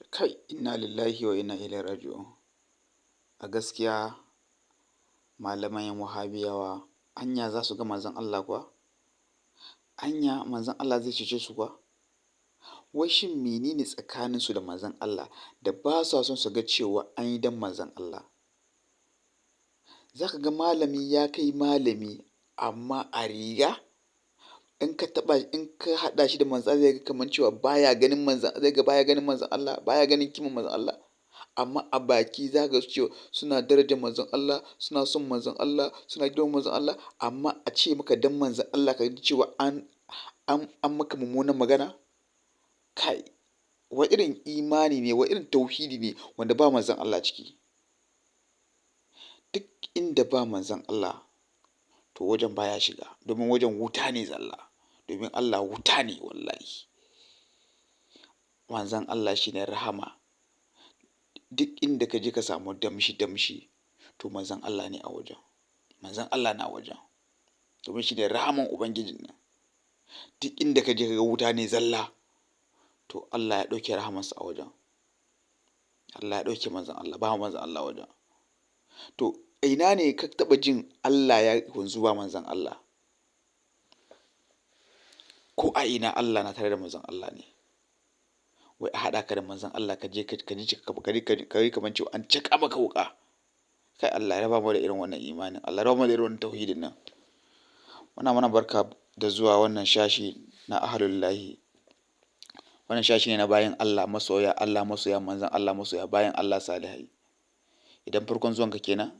Kai, inna lillahi wa inna ilaihi raji'un. A gaskiya malaman yan wahabiyawa anya za su ga manzon Allah kuwa? Anya manzon Allah zai cece su kuwa? Wai shin menene tsakaninsu da manzon Allah da ba sa son su ga cewa an yi don manzon Allah? Za ka ga malami ya kai malami amma a riga in ka haɗa shi da manzon Allah zai ga kamar cewa baya ganin manzon Allah, baya ganin kiman manzon Allah. Amma a baki za ka cewa suna daraja manzon Allah, suna son manzon Allah, suna girmama manzon Allah, amma a ce maka dan manzon Allah ka ji cewa an maka mummunan magana? Kai, wa irin imani ne, wa irin tauhidi ne wanda ba manzon Allah ciki? Duk inda ba manzon Allah to wajen baya shiga, domin wajen wuta ne zalla, domin Allah wuta ne wallahi. Manzon Allah shine rahama. Duk inda ka je ka samu damshi to manzon Allah ne a wajen. Manzon Allah na wajen, domin shi ne rahaman Ubangijin nan. Duk inda ka je ka ga wuta ne zalla to Allah ya ɗauke rahamarsa a wajen. Allah ya ɗauke manzon Allah, ba manzon Allah wajen. To ina ne ka taɓa jin Allah ya wanzu ba manzon Allah? Ko a ina Allah na tare da manzon Allah ne. Wai a haɗa ka da manzon Allah ka je ka ji kamar cewa an caka maka wuƙa. Kai, Allah ya raba mu da irin wannan imanin, Allah ya raba mu da irin wannan tauhidin nan. Muna mana barka da zuwa wannan shashi na Ahlullahi. Wannan shashi ne na bayan Allah masoya manzon Allah masoya bayan Allah salihai. Idan farkon zuwanka kenan,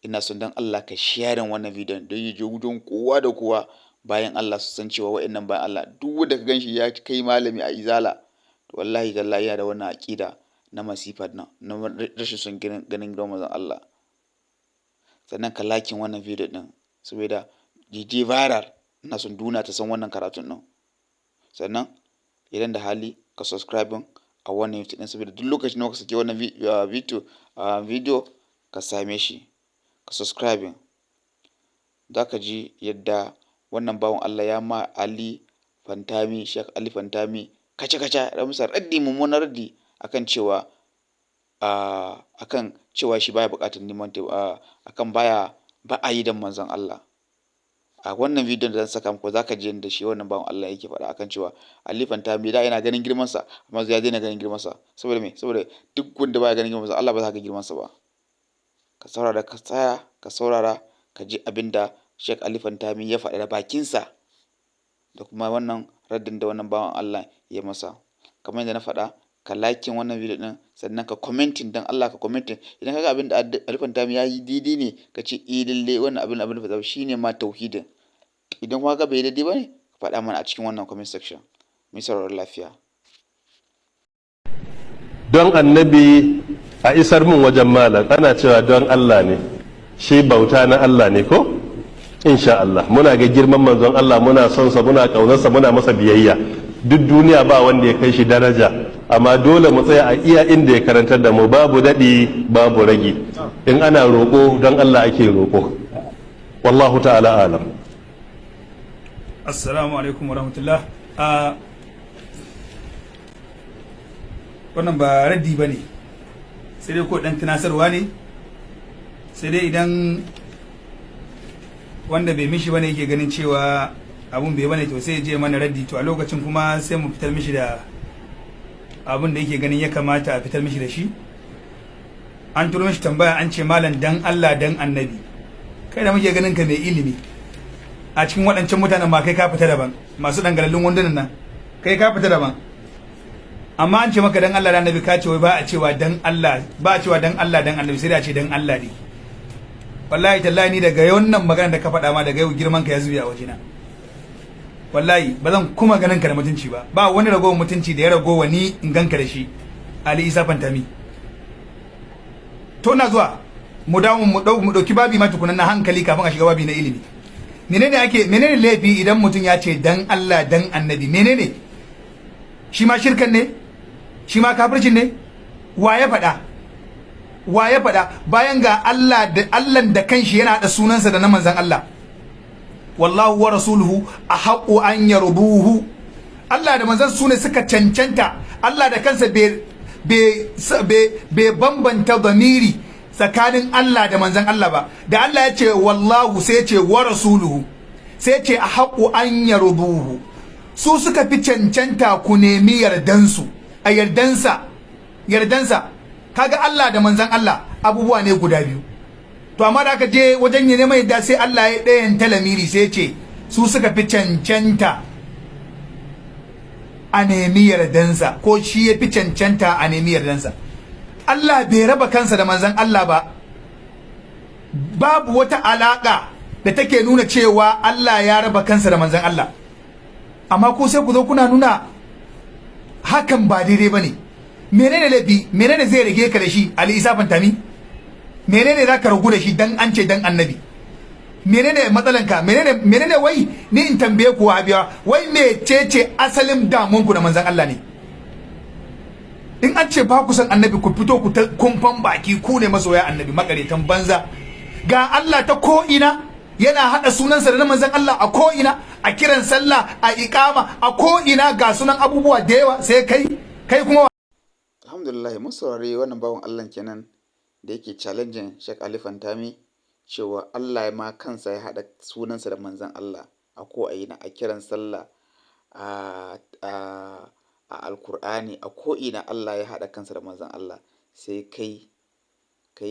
ina son dan Allah ka sharing wannan bidiyon don ya je wajen kowa da kowa, bayan Allah su san cewa wa'annan bayan Allah duk wanda ka ganshi ya kai malami a izala to wallahi tallahi yana da wannan aƙida na masifa na rashin son ganin gidan manzon Allah. Sannan ka lakin wannan bidiyo din saboda je viral, ina son duniya ta san wannan karatun din. Sannan idan da hali ka subscribing a wannan YouTube din, saboda duk lokacin da ka sake wannan video ka same shi. Ka subscribing, za ka ji yadda wannan bawan Allah ya ma Sheikh Ali Fantami kaca-kaca da musa raddi, mummunan raddi akan cewa shi baya buƙatar neman akan ba a yi don manzon Allah. A wannan bidiyon da zan saka muku za ka ji yadda shi wannan bawan Allah yake faɗa akan cewa Ali Fantami da yana ganin girmansa amma ya daina ganin girmansa. Saboda me? Saboda duk wanda baya ganin girmansa Allah ba za ka ga girmansa ba. Ka saurara, ka tsaya ka saurara ka ji abin da Sheikh Ali Fantami ya faɗa da bakinsa da kuma wannan raddin da wannan bawan Allah ya masa. Kamar yadda na faɗa, ka likin wannan bidiyo din, sannan ka commenting, dan Allah ka commenting. Idan ka ga abin da Ali Fantami ya yi daidai ne ka ce lalle wannan abin da faɗa shine ma tauhidin. Idan kuma ka bai daidai ba ne ka faɗa mana a cikin wannan comment section. Mu sauraro lafiya. Don annabi a isar min wajen malam ana cewa don Allah ne, shi bauta na Allah ne ko? Insha Allah muna ga girman manzon Allah, muna son sa, muna kaunarsa, muna masa biyayya. Duk duniya ba wanda ya kai shi daraja, amma dole mu tsaya a iya inda ya karantar da mu, babu daɗi babu ragi. In ana roƙo don Allah ake roƙo. Wallahu ta'ala alam. Assalamu alaikum warahmatullah. Wannan ba raddi ba ne, sai dai ko ɗan tunasarwa ne, sai dai idan wanda bai mishi bane yake ganin cewa abun bai bane to sai ya je mana raddi, to a lokacin kuma sai mu fitar mishi da abun da yake ganin ya kamata a fitar mishi da shi. An turo mishi tambaya, an ce malam dan Allah dan annabi, kai da muke ganin ka mai ilimi a cikin waɗancan mutanen ma kai ka fita daban, masu dangalallun wandunan nan kai ka fita daban. Amma an ce maka dan Allah dan annabi ka ce wai ba a cewa dan Allah, ba a cewa dan Allah dan annabi, sai da a ce dan Allah ne. Wallahi tallahi ni daga wannan magana da ka faɗa ma daga yau girman ka ya zube a wajena. Wallahi ba zan kuma ganin ka da mutunci ba, ba wani ragowar mutunci da ya ragowa ni in ganka da shi. Ali Isa Fantami, to na zuwa mu dawo mu dauki babi ma tukunan na hankali kafin a shiga babi na ilimi. Menene laifi idan mutum ya ce dan Allah dan annabi? Menene shi ma shirkan ne? Shi ma kafircin ne? Wa ya faɗa bayan ga Allah da kanshi yana da sunansa da na manzan Allah? Wallahu wa rasuluhu ahqqu an yarduhu. Allah da manzan su ne suka cancanta. Allah da kansa bai bambanta zamiri tsakanin Allah da manzon Allah ba. Da Allah ya ce wallahu sai ya ce wa rasuluhu, sai ya ce a haƙu an yarduhu, su suka fi cancanta ku nemi yardansu a yardansa. Kaga Allah da manzon Allah abubuwa ne guda biyu. To amma da aka je wajen ya neman yadda sai Allah ya ɗayan talamiri sai ya ce su suka fi cancanta a nemi yardansa, ko shi ya fi cancanta a nemi yardansa. Allah bai raba kansa da manzon Allah ba, babu wata alaka da take nuna cewa Allah ya raba kansa da manzon Allah, amma ku sai ku zo kuna nuna hakan ba daidai bane. Menene laifi, menene zai rage ka da shi Ali Isa Fantami? Menene za ka ragu da shi dan an ce dan annabi? Menene matsalanka? Menene wai ni in tambaye ku Wahabiyawa, wai mecece asalin damuwanku da manzon Allah ne? In an ce ba ku san annabi ku fito ku ta kumfan baki ku ne masoya annabi, makaretan banza. Ga Allah ta ko ina yana hada sunansa da manzon Allah a ko ina, a kiran sallah, a iqama, a ko ina ga sunan abubuwa da yawa, sai kai kuma. Alhamdulillah, mun saurari wannan bawan Allah kenan da yake challenging Sheikh Ali Fantami cewa Allah ya ma kansa ya haɗa sunansa da manzon Allah a ko ina, a kiran sallah, a alkur'ani, a ko ina Allah ya haɗa kansa da manzon Allah. Sai kai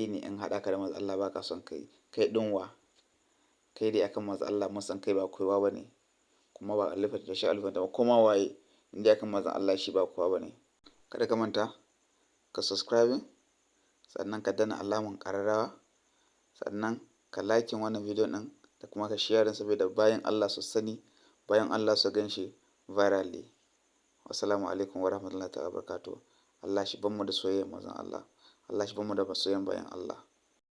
ne in haɗa ka da manzon Allah baka son kai ɗinwa, kai dai akan manzon Allah mun san kai ba kowa bane, kuma ba alifata da Sheikh Ali Fantami kuma waye, inda akan manzon Allah shi ba kowa bane. Kada ka manta ka subscribe, sannan ka dana alamun ƙararrawa, sannan ka likin wannan bidiyon ɗin da kuma ka share saboda bayan Allah su sani, bayan Allah su gan shi virally. Wassalamu alaikum wa rahmatullahi wa barakatuh. Allah shi ban mu da soyayyen manzon Allah, Allah shi ban mu da soyayyen bayan Allah.